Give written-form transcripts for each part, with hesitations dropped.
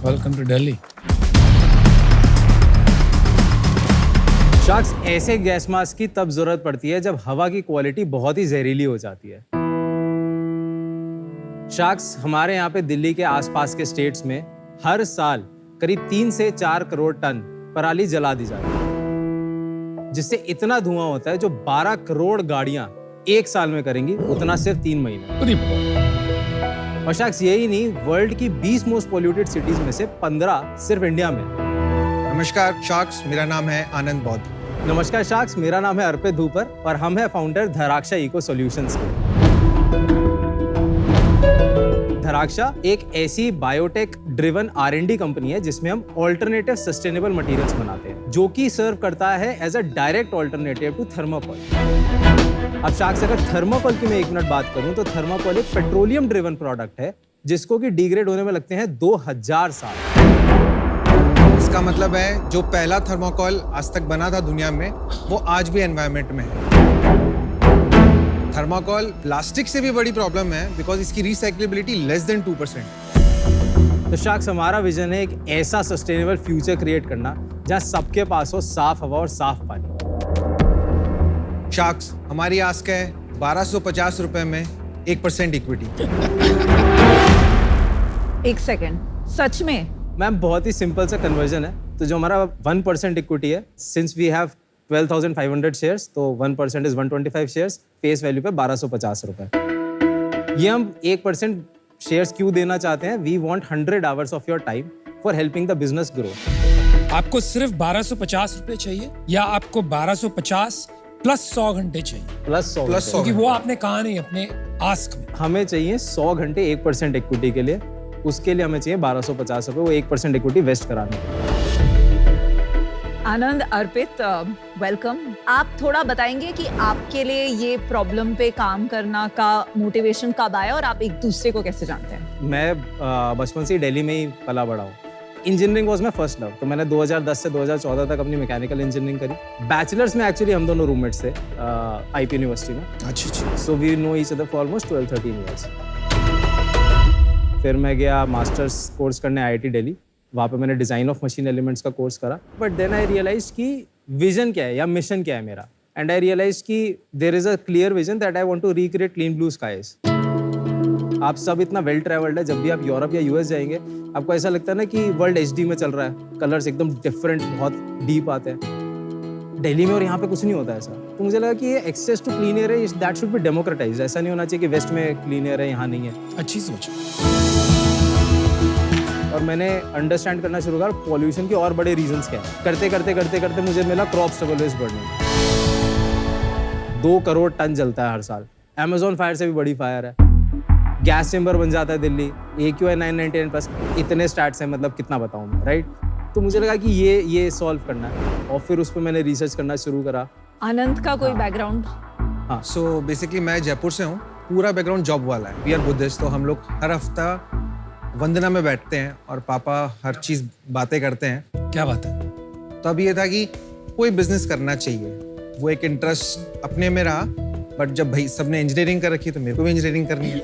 Welcome to Delhi. Sharks, ऐसे gas mask की तब जरूरत पड़ती है जब हवा की क्वालिटी बहुत ही जहरीली हो जाती है। शार्क्स, हमारे यहाँ पे दिल्ली के आसपास के स्टेट्स में हर साल करीब 3 से 4 करोड़ टन पराली जला दी जाती है, जिससे इतना धुआं होता है जो 12 करोड़ गाड़ियां एक साल में करेंगी, उतना सिर्फ 3 महीने। और शार्क्स, यही नहीं, वर्ल्ड की 20 मोस्ट पोल्यूटेड सिटीज में से 15 सिर्फ इंडिया में। नमस्कार शार्क्स, मेरा नाम है आनंद बौद्ध। नमस्कार शार्क्स, मेरा नाम है अर्पित धूपर और हम हैं फाउंडर धराक्षा इको सॉल्यूशंस के। धराक्षा एक ऐसी बायोटेक ड्रिवन R&D कंपनी है जिसमें हम ऑल्टरनेटिव सस्टेनेबल मटेरियल्स बनाते हैं, जो कि सर्व करता है as a direct alternative to thermocol. अब शार्क्स, अगर थर्मोकोल की मैं 1 मिनट बात करूं तो थर्मोकोल एक पेट्रोलियम ड्रिवन प्रोडक्ट है जिसको कि डिग्रेड होने में लगते हैं 2000 साल। इसका मतलब है जो पहला थर्मोकोल आज तक बना था दुनिया में, वो आज भी एनवायरनमेंट में है। थर्मोकोल प्लास्टिक से भी बड़ी प्रॉब्लम है बिकॉज इसकी रिसाइक्लेबिलिटी लेस देन 2%। तो शार्क्स, हमारा विजन है एक ऐसा सस्टेनेबल फ्यूचर क्रिएट करना जहां सबके पास हो साफ हवा और साफ पानी। शार्क्स, हमारी आस्क है 1250 रुपए में 1% इक्विटी। 1 सेकंड, सच में? मैम, बहुत ही सिंपल सा कन्वर्जन है। तो जो हमारा 1% इक्विटी है, सिंस वी हैव 12,500 शेयर्स, तो 1% इज 125 शेयर्स, फेस वैल्यू पे 1250 रुपए। ये हम 1% शेयर्स क्यों देना चाहते हैं? We want 100 hours of your time for helping the business grow. आपको सिर्फ 1250 रुपए चाहिए या आपको 1250 प्लस 100 घंटे चाहिए? प्लस 100। क्योंकि वो आपने कहा नहीं अपने आस्क में। हमें चाहिए 100 घंटे 1% इक्विटी के लिए। उसके लिए हमें चाहिए 1250 रुपए, वो 1% इक्विटी वेस्ट कराने के लिए। आनंद, अर्पित, वेलकम। आप थोड़ा बताएंगे कि आपके लिए ये प्रॉब्लम पे काम करना का मोटिवेशन कब आया और आप एक दूसरे को कैसे जानते हैं? मैं बचपन से ही दिल्ली में ही पला बड़ा हूँ। Engineering was my first love, तो मैंने 2010 से 2014 तक अपनी मैकेनिकल इंजीनियरिंग करी। बैचलर्स में एक्चुअली हम दोनों रूममेट्स थे आईपी यूनिवर्सिटी में। अच्छा। So we know each other for almost 12-13 years. फिर मैं गया मास्टर्स कोर्स करने आईआईटी दिल्ली। वहाँ पे मैंने डिज़ाइन ऑफ मशीन एलिमेंट्स का कोर्स करा। बट देन आई रियलाइज कि विजन क्या है या मिशन क्या है मेरा। एंड आई रियलाइज कि there is a clear vision that I want to recreate clean blue skies. आप सब इतना वेल ट्रैवल्ड है, जब भी आप यूरोप या यूएस जाएंगे आपको ऐसा लगता है ना कि वर्ल्ड HD में चल रहा है, कलर्स एकदम डिफरेंट, बहुत डीप आते हैं। दिल्ली में और यहाँ पे कुछ नहीं होता ऐसा। तो मुझे लगा कि ये एक्सेस टू क्लीन एयर है, दैट शुड बी डेमोक्रेटाइज्ड। ऐसा नहीं होना चाहिए कि वेस्ट में क्लीन एयर है, यहाँ नहीं है। अच्छी सोच। और मैंने अंडरस्टैंड करना शुरू करा पॉल्यूशन के और बड़े रीजंस क्या है। करते करते मुझे मिला crop stubble waste burning. 2 crore ton जलता है हर साल। अमेज़न फायर से भी बड़ी फायर है। गैस चेंबर बन जाता है दिल्ली। AQI 999 प्लस, इतने स्टैट्स हैं, मतलब कितना बताऊं मैं, राइट? तो मुझे लगा कि ये सॉल्व करना है और फिर उस पर मैंने रिसर्च करना शुरू करा। आनंद का कोई बैकग्राउंड? हाँ, सो बेसिकली मैं जयपुर से हूँ। पूरा बैकग्राउंड जॉब वाला है। वी आर बुद्धिस्ट, तो हम लोग हर हफ्ता वंदना में बैठते हैं और पापा हर चीज़ बातें करते हैं। क्या बात है? तो अब ये था कि कोई बिजनेस करना चाहिए। वो एक इंटरेस्ट अपने में रहा। बट जब भाई सबने इंजीनियरिंग कर रखी तो मेरे को भी इंजीनियरिंग करनी है।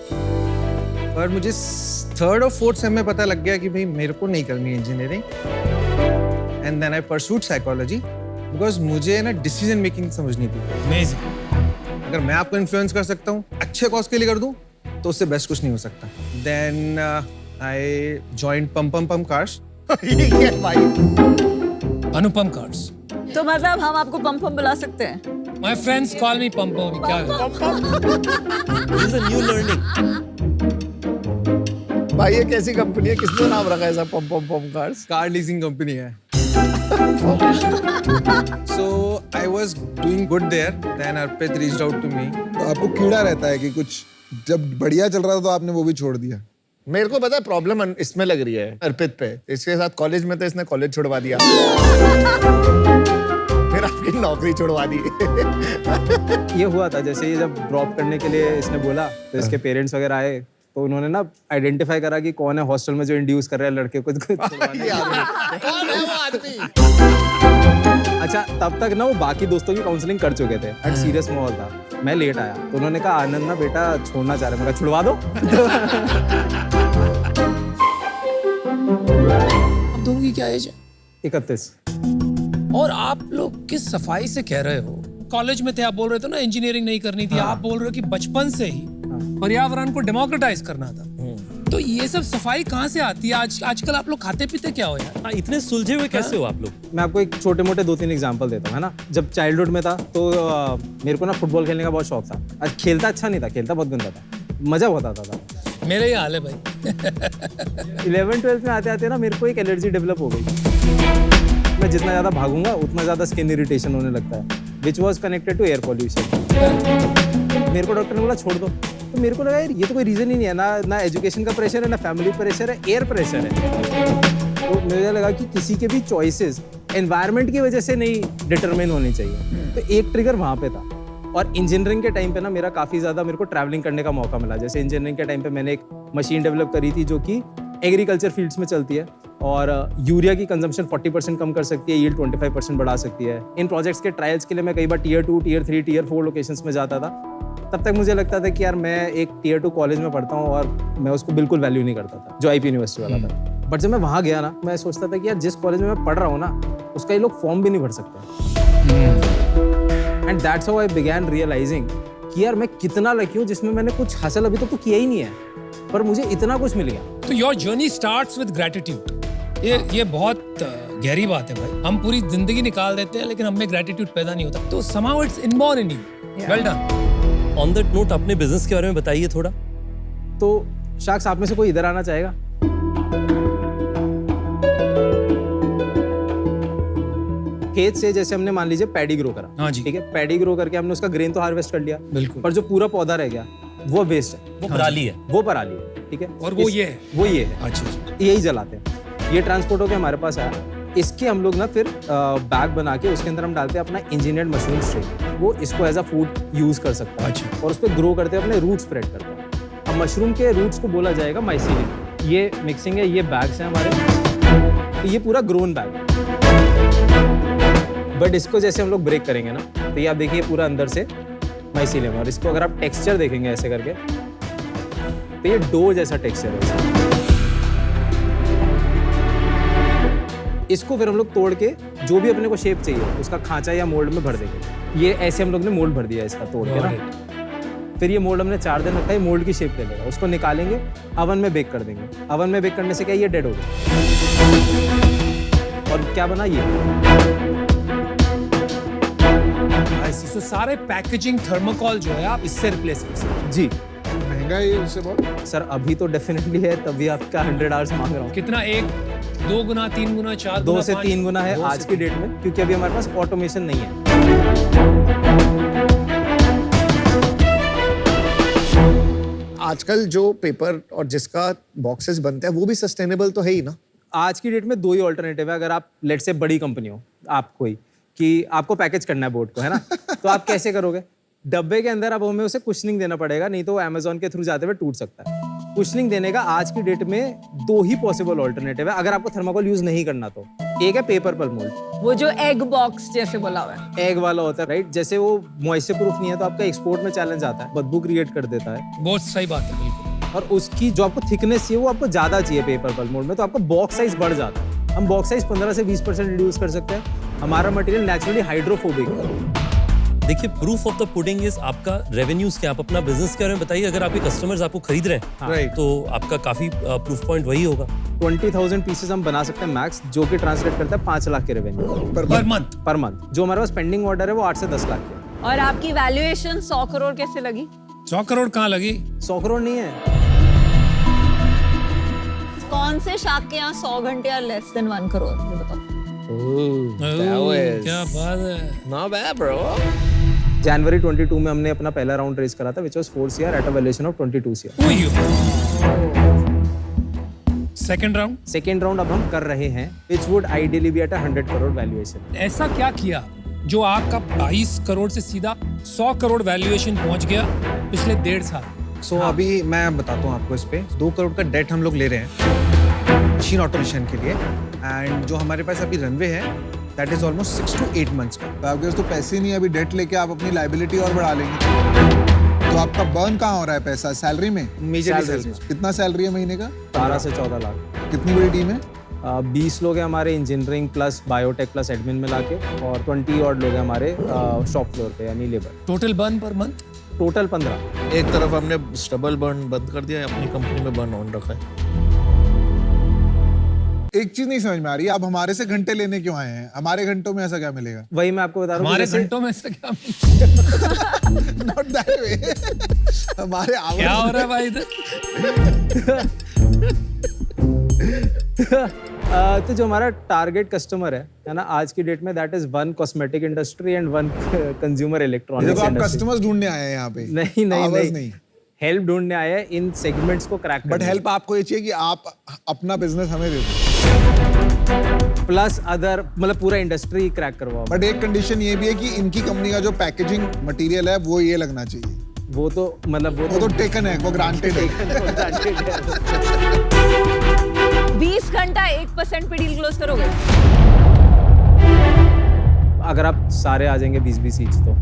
पर मुझे 3rd और 4th सेम में पता लग गया कि भाई मेरे को नहीं करनी है engineering. And then I pursued psychology because मुझे ना डिसीजन मेकिंग समझनी थी। अमेजिंग। अगर मैं आपको इन्फ्लुएंस कर सकता हूँ, अच्छे कॉज के लिए कर दूँ, तो उससे बेस्ट कुछ नहीं हो सकता। देन आई जॉइंड पम कार्स। अनुपम कार्स। तो मतलब हम आपको पंपम बुला सकते हैं? My friends call me Pampam. क्या This is a new learning. भाई ये कैसी कंपनी है? किसने नाम रखा है ऐसा पम कार्स? कार लीजिंग कंपनी है। So I was doing good there. Then Arpit reached out to me. तो आपको कीड़ा रहता है कि कुछ जब बढ़िया चल रहा था तो आपने वो भी छोड़ दिया? मेरे को पता है प्रॉब्लम इसमें लग रही है अर्पित पे। इसके साथ कॉलेज में तो इसने कॉलेज छुड़वा दिया, फिर आपकी नौकरी छुड़वा दी। ये हुआ था जैसे ये जब ड्रॉप करने के लिए इसने बोला तो इसके पेरेंट्स वगैरह आए, तो उन्होंने ना आइडेंटिफाई करा कि कौन है हॉस्टल में जो इंड्यूस कर रहा है लड़के को छुड़वाने। कौन है वो आदमी? अच्छा, तब तक ना वो बाकी दोस्तों की काउंसलिंग कर चुके थे। बट सीरियस माहौल था। मैं लेट आया तो उन्होंने कहा आनंद ना बेटा छोड़ना चाह रहे हैं। मैं कहा छुड़वा दो। दोनों की क्या एज है? 31। और आप लोग किस सफाई से कह रहे हो? कॉलेज में थे, आप बोल रहे थे ना इंजीनियरिंग नहीं करनी थी, आप बोल रहे हो कि बचपन से ही पर्यावरण को डेमोक्रेटाइज करना था। तो ये सब सफाई कहाँ से आती है? आजकल आप लोग खाते पीते क्या हो यार? हाँ, इतने सुलझे हुए कैसे हो आप लोग? मैं आपको एक छोटे मोटे 2-3 एग्जांपल देता हूँ, है ना। जब चाइल्डहुड में था तो मेरे को ना फुटबॉल खेलने का बहुत शौक था। आज खेलता अच्छा नहीं था, खेलता बहुत गंदा था, मजा बहुत आता था। मेरे ही हाल है भाई। 11th-12th में आते आते ना मेरे को एक एलर्जी डेवलप हो गई। मैं जितना ज़्यादा भागूंगा उतना ज़्यादा स्किन इरिटेशन होने लगता है, which was connected to air pollution. मेरे को डॉक्टर ने बोला छोड़ दो, तो मेरे को लगा यार ये तो कोई रीज़न ही नहीं है, ना एजुकेशन का प्रेशर है, ना फैमिली प्रेशर है, एयर प्रेशर है। तो मुझे लगा कि किसी के भी चॉइसेस एनवायरनमेंट की वजह से नहीं डिटरमाइन होनी चाहिए। तो एक ट्रिगर वहाँ पे था। और इंजीनियरिंग के टाइम पे ना मेरा काफ़ी ज़्यादा मेरे को ट्रैवलिंग करने का मौका मिला। जैसे इंजीनियरिंग के टाइम पे मैंने एक मशीन डेवलप करी थी जो कि एग्रीकल्चर फील्ड्स में चलती है और यूरिया की कंजम्पशन 40% कम कर सकती है, यील्ड 25% बढ़ा सकती है। इन प्रोजेक्ट्स के ट्रायल्स के लिए मैं कई बार Tier 2, Tier 3, Tier 4 लोकेशंस में जाता था। तब तक मुझे लगता था कि यार मैं एक Tier 2 कॉलेज में पढ़ता हूँ और मैं उसको बिल्कुल वैल्यू नहीं करता था, जो IP यूनिवर्सिटी वाला था। बट जब मैं वहाँ गया ना, मैं सोचता था कि यार जिस कॉलेज में मैं पढ़ रहा हूँ ना, उसका ये लोग फॉर्म भी नहीं भर सकते। And that's how I began realizing कि यार मैं कितना लकी हूँ जिसमें मैंने कुछ हासिल अभी तक तो किया ही नहीं है, पर मुझे इतना कुछ मिल गया। तो your journey starts with gratitude. ये बहुत गहरी बात है भाई। हम पूरी जिंदगी निकाल देते हैं लेकिन हमें ग्रेटिट्यूड पैदा नहीं होता। तो somehow it's inborn in you. Well done. On that note अपने बिजनेस के बारे में बताइए थोड़ा। तो शाक्स आप में से कोई इधर आना चाहेगा? खेत से जैसे हमने मान लीजिए पैडी ग्रो करा, हाँ जी। ठीक है, पैडी ग्रो करके हमने उसका ग्रेन तो हार्वेस्ट कर लिया, बिल्कुल। पर जो पूरा पौधा रह गया वो वेस्ट है, वो पराली है। वो पराली है, ठीक है। और वो ये है। वो ये है, अच्छा। यही जलाते हैं। ये ट्रांसपोर्ट होकर हमारे पास आया। इसके हम लोग ना फिर बैग बना के उसके अंदर हम डालते हैं अपना इंजीनियर्ड मशरूम स्ट्रेन। वो इसको एज अ फूड यूज कर सकता है। अच्छा। और उस पर ग्रो करते हैं, अपने रूट स्प्रेड करते हैं। अब मशरूम के रूट्स को बोला जाएगा माइसीलियम। ये मिक्सिंग है, ये बैग्स हैं हमारे, तो ये पूरा ग्रोन बैग है। बट इसको जैसे हम लोग ब्रेक करेंगे ना, तो ये आप देखिए पूरा अंदर से माइसीलियम। और इसको अगर आप टेक्सचर देखेंगे ऐसे करके, तो ये डो जैसा टेक्सचर है। इसको फिर हम लोग तोड़ के जो भी अपने को शेप चाहिए उसका खांचा या मोल्ड में भर देंगे। ये ऐसे हम लोग ने मोल्ड भर दिया इसका तोड़ के ना। फिर ये मोल्ड हमने 4 दिन रखा है, मोल्ड की शेप ले लेगा। उसको निकालेंगे, अवन में बेक कर देंगे। अवन में बेक करने से क्या ये डेड हो गया। और क्या बना ये? तो सारे पैकेजिंग थर्मोकॉल जो है आप इससे रिप्लेस कर सकते हैं। जी महंगा है ये उससे बहुत। सर, अभी तो डेफिनेटली है, तभी आपका 100 आवर्स मांग रहा हूँ। कितना? 1, 2 गुना, 3 गुना, 4 2 गुना, से 5? 3 गुना है 2 आज से की 3 डेट में, क्योंकि अभी हमारे पास ऑटोमेशन नहीं है। आजकल जो पेपर और जिसका बॉक्सेस बनते हैं वो भी सस्टेनेबल तो है ही ना। आज की डेट में 2 ही ऑल्टरनेटिव है। अगर आप लेट से बड़ी कंपनी हो, आप कोई कि आपको पैकेज करना है बोर्ड को, है ना, तो आप कैसे करोगे? डब्बे के अंदर अब हमें उसे कुशनिंग देना पड़ेगा, नहीं तो वो अमेजोन के थ्रू जाते हुए टूट सकता है। कुशनिंग देने का आज की डेट में 2 ही पॉसिबल ऑल्टरनेटिव है अगर आपको थर्माकोल यूज नहीं करना तो। एक है पेपर पल मोल्ड, वो जो एग बॉक्स जैसे बोला हुआ है, एग वाला होता है, राइट। जैसे वो मॉइस्चर प्रूफ नहीं है तो आपका एक्सपोर्ट में चैलेंज आता है, बदबू क्रिएट कर देता है। बहुत सही बात है, बिल्कुल। और उसकी जो आपको थिकनेस चाहिए वो आपको ज्यादा चाहिए पेपर पल मोल्ड में, तो आपका बॉक्स साइज बढ़ जाता है। हम बॉक्स साइज 15 से 20% रिड्यूस कर सकते हैं। हमारा मटेरियल नेचुरली हाइड्रोफोबिक है। देखिए, proof of the pudding is आपका रेवेन्यूज क्या। आप अपना बिजनेस के बारे में बताइए। अगर आपके कस्टमर्स आपको खरीद रहे हैं Right. तो आपका काफी प्रूफ पॉइंट वही होगा। 20,000 पीसेस हम बना सकते हैं मैक्स, जो कि ट्रांसलेट करता है 5 लाख के revenue per month. Per month. जो हमारे पास पेंडिंग ऑर्डर है वो 8 से 10 लाख के। और आपकी वैल्यूएशन 100 करोड़ कैसे लगी? 100 करोड़ कहाँ लगी? 100 करोड़ नहीं है। कौन से शाख के यहाँ 100 घंटे या लेस देन 1 करोड़? ये बताओ। क्या बात है। Not bad, bro. जनवरी 22 में हमने अपना पहला राउंड रेज करा था, which was 4 CR at a valuation of 22 CR। Second round? Second round अब हम कर रहे हैं, which would ideally be at 100 crore valuation. ऐसा क्या किया जो आपका 22 करोड़ से सीधा 100 करोड़ वैल्यूएशन पहुंच गया पिछले 1.5 साल? सो अभी मैं बताता हूँ आपको इस पे 2 करोड़ का डेट हम लोग ले रहे हैं मशीन ऑटोमेशन के लिए। एंड जो हमारे पास अभी रनवे है that is almost 6 to 8 months का। तो आपके पास तो पैसे ही नहीं है, अभी डेट लेके आप अपनी लाइबिलिटी और बढ़ा लेंगे। तो आपका बर्न कहाँ हो रहा है पैसा? सैलरी में? मेजरली कितना सैलरी है महीने का? 12 से 14 लाख। कितनी बड़ी टीम है? 20 लोग हैं हमारे engineering plus biotech plus admin मिला के, और 20 और लोग हैं हमारे शॉप फ्लोर पे यानी labour. Total burn per month? Total 15। एक तरफ हमने स्टबल बर्न बंद कर दिया, अपनी कंपनी में बर्न ऑन रखा है। एक चीज नहीं समझ में आ रही, आप हमारे से घंटे लेने क्यों आए हैं? हमारे घंटों में ऐसा क्या मिलेगा? वही मैं आपको बता रहा हूँ। हमारे जैसे- घंटों में से क्या नॉट दैट वे। हमारे क्या हो hours रहा है भाई इधर? तो जो हमारा टारगेट कस्टमर है ना, आज की डेट में that is one cosmetic industry and one consumer ये इलेक्ट्रॉनिक्स तो आप इंडस्ट्री। कस्टमर्स ढूंढने आए हैं यहाँ पे। नहीं नहीं Hours नहीं, हेल्प ढूंढने आए हैं इन सेगमेंट्स को क्रैक बट हेल्प आपको ये चाहिए कि आप अपना बिजनेस हमें दे दो। प्लस अदर मतलब पूरा इंडस्ट्री क्रैक करवाओ। बट एक कंडीशन ये भी है कि इनकी कंपनी का जो पैकेजिंग मटेरियल है वो ये लगना चाहिए। वो तो मतलब वो तो टेकन है, वो ग्रांटेड है। 20 घंटा 1% पे डील क्लोज करोगे? अगर आप सारे आ जाएंगे 20-20 ईच तो।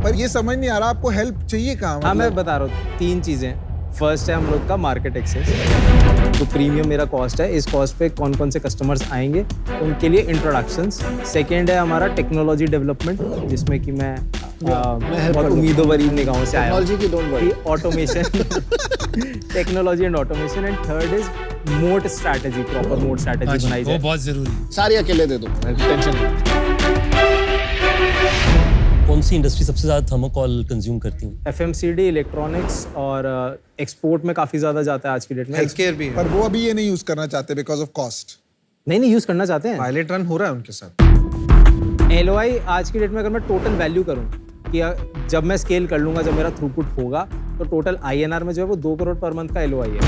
पर ये समझ नहीं आ रहा आपको हेल्प चाहिए कहाँ? हाँ मैं मतलब बता रहा हूँ, 3 चीजें। फर्स्ट है हम लोग का मार्केट एक्सेस, तो प्रीमियम मेरा कॉस्ट है, इस कॉस्ट पे कौन कौन से कस्टमर्स आएंगे उनके लिए इंट्रोडक्शंस। सेकेंड है हमारा टेक्नोलॉजी डेवलपमेंट, जिसमें कि मैं बहुत उम्मीदों भरी निगाहों से आया हूँ टेक्नोलॉजी की don't worry. Automation, technology and automation. And third is mode strategy, proper mode हाँ स्ट्रैटेजी जी, बनाई वो जाए। बहुत जरूरी है। सारी अकेले दे दो, टेंशन नहीं। कौन सी इंडस्ट्री सबसे ज्यादा थर्मोकोल कंज्यूम करती हूँ? FMCD, इलेक्ट्रॉनिक्स और एक्सपोर्ट में काफी ज्यादा जाता है आज की डेट में। हेल्थ केयर भी है। पर वो अभी ये नहीं यूज करना चाहते बिकॉज ऑफ कॉस्ट। नहीं यूज करना चाहते हैं। पायलट रन हो रहा है उनके साथ। LOI आज की डेट में अगर मैं टोटल वैल्यू करूं कि जब मैं स्केल कर लूंगा, जब मेरा थ्रूपुट होगा, तो टोटल INR में जो है वो 2 करोड़ पर मंथ का LOI है।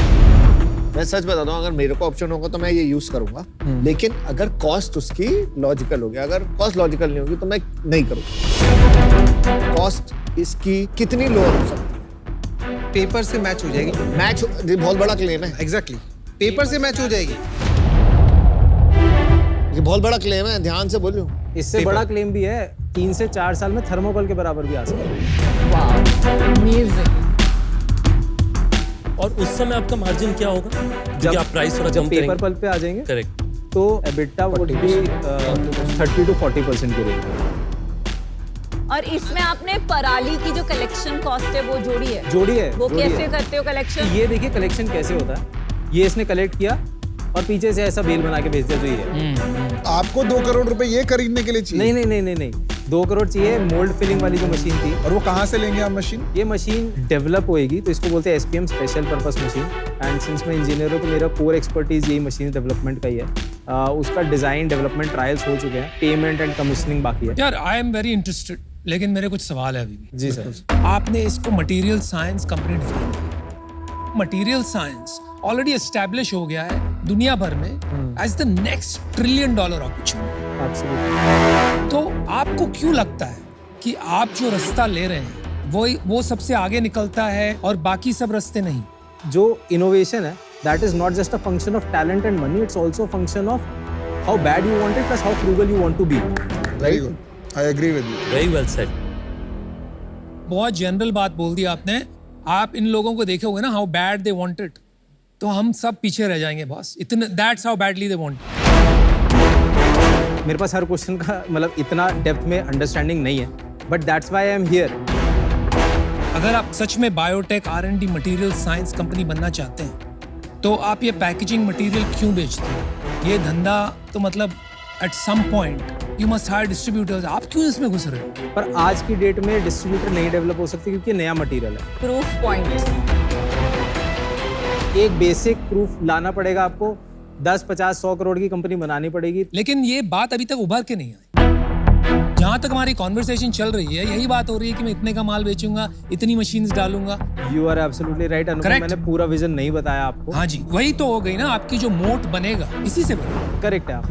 मैं सच बता दूं, अगर मेरे को ऑप्शन होगा तो मैं ये यूज करूंगा, लेकिन अगर कॉस्ट उसकी लॉजिकल होगी, अगर कॉस्ट लॉजिकल नहीं होगी तो मैं नहीं करूंगा। कॉस्ट इसकी कितनी लो हो सकती है? पेपर से मैच हो जाएगी। मैच बहुत बड़ा क्लेम है। एग्जैक्टली, पेपर से मैच हो जाएगी। ये बहुत बड़ा क्लेम है, ध्यान से बोलियो। इससे बड़ा क्लेम भी है, 3 से 4 साल में थर्मोकोल के बराबर भी आ सकता है। Amazing. और उस समय आपका मार्जिन क्या होगा? क्योंकि आप प्राइस थोड़ा जब कम पेपर करेंगे। पल्प पे आ जाएंगे करेक्ट। तो EBITDA would be 30 to 40% की रेंज। और इसमें आपने पराली की जो कलेक्शन कॉस्ट है वो जोड़ी है? जोड़ी है। वो जोड़ी कैसे है। करते हो कलेक्शन? ये देखिए कलेक्शन कैसे होता है। ये इसने कलेक्ट किया और पीछे से ऐसा बेल बना के भेज दिया, जो ये है। आपको 2 करोड़ रुपए ये खरीदने के लिए चाहिए? नहीं 2 करोड़ चाहिए मोल्ड फिलिंग वाली जो मशीन थी। और वो कहाँ से लेंगे आप मशीन? ये मशीन डेवलप होएगी, तो इसको बोलते हैं SPM, special purpose machine. And since मैं इंजीनियर हूँ तो मेरा कोर एक्सपर्टीज यही मशीन डेवलपमेंट का ही है। उसका डिजाइन डेवलपमेंट ट्रायल्स हो चुके हैं, पेमेंट एंड कमीशनिंग बाकी है। यार आई एम वेरी इंटरेस्टेड, लेकिन मेरे कुछ सवाल है अभी भी। जी सर। आपने इसको मटेरियल साइंस कंपनी डिफाइन की। मटेरियल साइंस ऑलरेडी एस्टैब्लिश हो गया है दुनिया भर में as the next $1 trillion opportunity. Absolutely. तो आपको क्यों लगता है कि आप जो रास्ता ले रहे हैं वो सबसे आगे निकलता है और बाकी सब रास्ते नहीं? जो इनोवेशन है that is not just a function of talent and money, it's also function of how bad you want it plus how frugal you want to be. Very good, I agree with you. Very well said. बहुत general बात बोल दी आपने। आप इन लोगों को देखे होंगे ना, how bad they want it, तो हम सब पीछे रह जाएंगे बॉस। इतने that's how badly they want it. मेरे पास हर क्वेश्चन का मतलब इतना डेप्थ में अंडरस्टैंडिंग नहीं है, but that's why I am here. अगर आप सच में biotech R&D material science company बनना चाहते हैं तो आप ये पैकेजिंग मटेरियल क्यों बेचते हैं? ये धंधा तो मतलब at some point you must hire distributors. आप क्यों इसमें घुस रहे हो? पर आज की डेट में डिस्ट्रीब्यूटर नहीं डेवलप हो सकते क्योंकि नया मटेरियल है। Proof point. एक बेसिक प्रूफ लाना पड़ेगा आपको, 10, 50, 100 करोड़ की कंपनी बनानी पड़ेगी। लेकिन ये बात अभी तक उभर के नहीं आई। जहां तक हमारी कॉन्वर्सेशन चल रही है यही बात हो रही है कि मैं इतने का माल बेचूंगा, इतनी मशीन्स डालूंगा। You are absolutely right Anupam, Correct. मैंने पूरा विजन नहीं बताया आपको। हाँ जी, वही तो हो गई ना आपकी जो मोट बनेगा, इसी से बनेगा, करेक्ट है आप।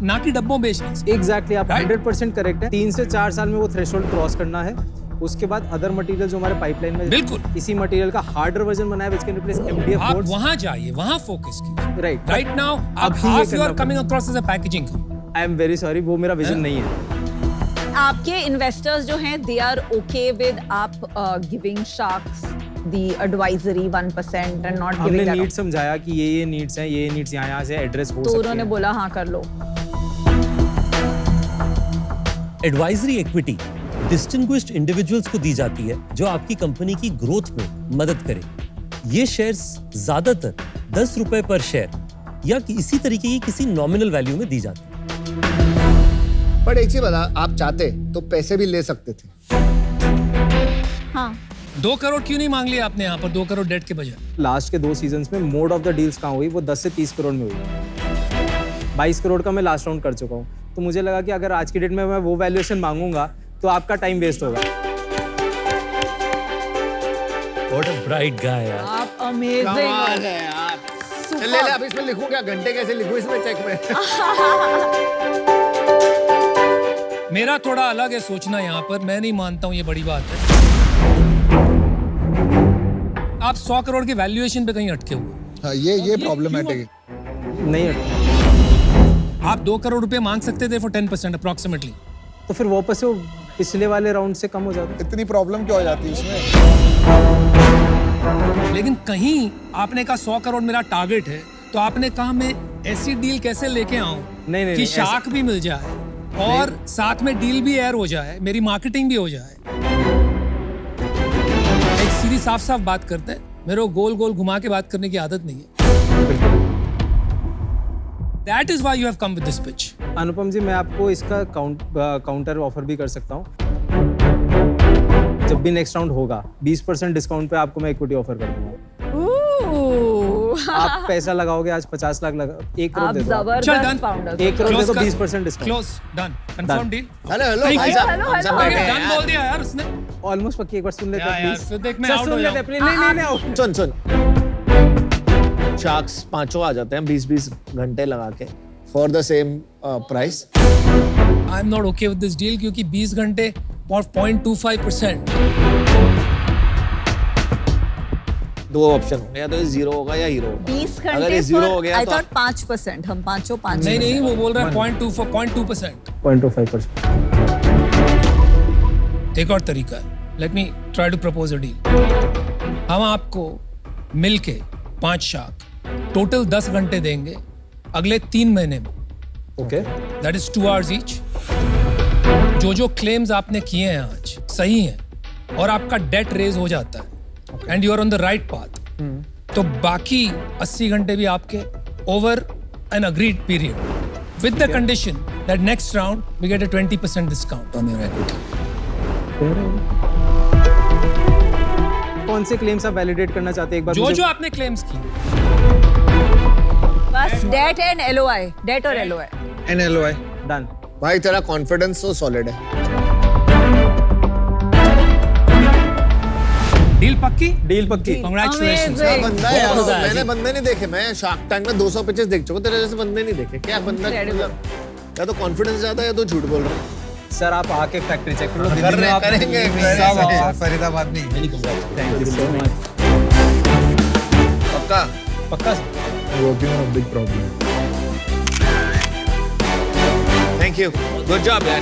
ना कि डब्बों बेचने से। एग्जैक्टली आप Right? 100% करेक्ट है। 3 से 4 साल में वो थ्रेशोल्ड क्रॉस करना है। उसके बाद अदर मटेरियल जो हमारे पाइपलाइन में बिल्कुल। इसी मटेरियल का हार्डर वर्जन बनाया व्हिच कैन रिप्लेस MDF आप बोर्ड्स। वहां जाइए, वहां फोकस कीजिए। राइट राइट नाउ आप अभी ये हाफ यू करना are coming across as a packaging. I am very sorry, वो मेरा विजन नहीं है। आपके इन्वेस्टर्स जो हैं दे आर ओके विद आप गिविंग sharks the advisory 1% and not हमने giving that नीड out? समझाया कि ये नीड्स हैं, ये नीड्स यहाँ से एड्रेस हो तो सकती उन्होंने हैं। बोला हाँ कर लो। एडवाइजरी इक्विटी डिस्टिंग्विश्ड इंडिविजुअल्स को दी जाती है जो आपकी कंपनी की ग्रोथ में मदद करे। ये शेयर्स ज्यादातर 10 रुपए पर शेयर या इसी तरीके की किसी नॉमिनल वैल्यू में दी जाती है। बट एक चीज बता, आप चाहते तो पैसे भी ले सकते थे। हाँ 2 करोड़ क्यों नहीं मांग लिया आपने यहाँ पर 2 करोड़ डेट के बजाय? लास्ट के 2 सीजन्स में मोड ऑफ द डील्स कहाँ हुई, वो 10 से 30 करोड़ में हुई। 22 करोड़ का मैं लास्ट राउंड कर चुका हूँ, तो मुझे लगा कि अगर आज की डेट में मैं वो वैल्यूएशन मांगूंगा तो आपका टाइम वेस्ट होगा। What a bright guy यार। आप अमेजिंग है यार। चल ले अब इसमें लिखूं क्या, घंटे कैसे लिखूं इसमें चेक में? मेरा थोड़ा अलग है सोचना यहाँ पर, मैं नहीं मानता हूँ ये बड़ी बात है। आप 100 करोड़ के वैल्यूएशन पे कहीं अटके हुए। हाँ, ये प्रॉब्लमेटिक है। नहीं हटना। आप 2 करोड़ रुपए मांग सकते थे फॉर 10% अप्रोक्सीमेटली। तो फिर वापस से वो पिछले वाले राउंड से कम हो जाता। इतनी प्रॉब्लम क्यों हो जाती है इसमें? लेकिन कहीं आपने कहा 100 करोड़ मेरा टारगेट है, तो आपने कहा मैं ऐसी डील कैसे लेके आऊं नहीं, कि नहीं, शाख भी मिल जाए और साथ में डील भी एयर हो जाए, मेरी मार्केटिंग भी हो जाए। एक सीधी साफ साफ बात करते हैं, मेरे को गोल गोल घुमा के बात करने की आदत नहीं है। That is why you have come with this pitch. अनुपम जी, मैं आपको इसका काउंटर ऑफर भी कर सकता हूँ। जब भी नेक्स्ट राउंड होगा 20% डिस्काउंट पे आपको मैं इक्विटी ऑफर कर दूंगा। आप पैसा लगाओगे आज 50 लाख लगा, 1 करोड़ आप दे दो आप। चल, जबरदस्त done. फाउंडर। 1 करोड़ दे Close दो, कर। 20% discount. Close, done, confirm deal. Hello hello Thank भाई you. साहब, हेलो, हम सब हेलो, बैठे Okay, हैं done यार। बोल दिया यार उसने। ऑलमोस्ट पक्की, एक बार सुन लेते या हैं यार, प्लीज। फिर देख मैं सर, out सुन हो लेते हैं जाऊं। प्लीज। नहीं नहीं नहीं। सुन शार्क्स पांचों आ जाते हैं 20-20 घंटे लगा के for the same price. I am not okay with this deal क्योंकि 20 घंटे और 0.25%। दो ऑप्शन होंगे, या तो ये जीरो होगा या हीरो होगा। 20 अगर ये घंटे जीरो हो गया आई तो थॉट 5%, हम पांचों 5। नहीं नहीं, वो बोल रहा है 0.2%। 0.25%। एक और तरीका है, let me try to propose a deal. हम आपको मिलके 5 शार्क टोटल 10 घंटे देंगे अगले 3 महीने में। Okay. That is 2 hours each. जो क्लेम्स आपने किए हैं आज सही हैं और आपका डेट रेज हो जाता है and you are on the right path, तो बाकी 80 घंटे भी आपके over an agreed period with the condition that next round we get a 20% discount on your equity. कौन से क्लेम्स आप वैलिडेट करना चाहते हैं एक बार जो आपने क्लेम्स किए। बस डेट एंड एलओआई, डेट और एलओआई। NLOI। डन। भाई तेरा कॉन्फिडेंस तो सॉलिड है। डील पक्की? डील पक्की। कांग्रेचुलेशंस। Amazing. बंदा है यार, बहुत मजा आया मैंने जी। बंदे नहीं देखे, मैं शार्क टैंक में 200 पिचेस देख चुका, तेरे जैसे बंदे नहीं देखे। क्या बंदा, Incredible. या तो कॉन्फिडेंस ज्यादा है या तो झूठ बोल रहा है। सर आप आके फैक्ट्री चेक कर लो। कर रहे हैं, करेंगे फरीदाबाद नहीं। Thank you so much. पक्का। पक्का। Working on a big problem. Thank you, good job यार।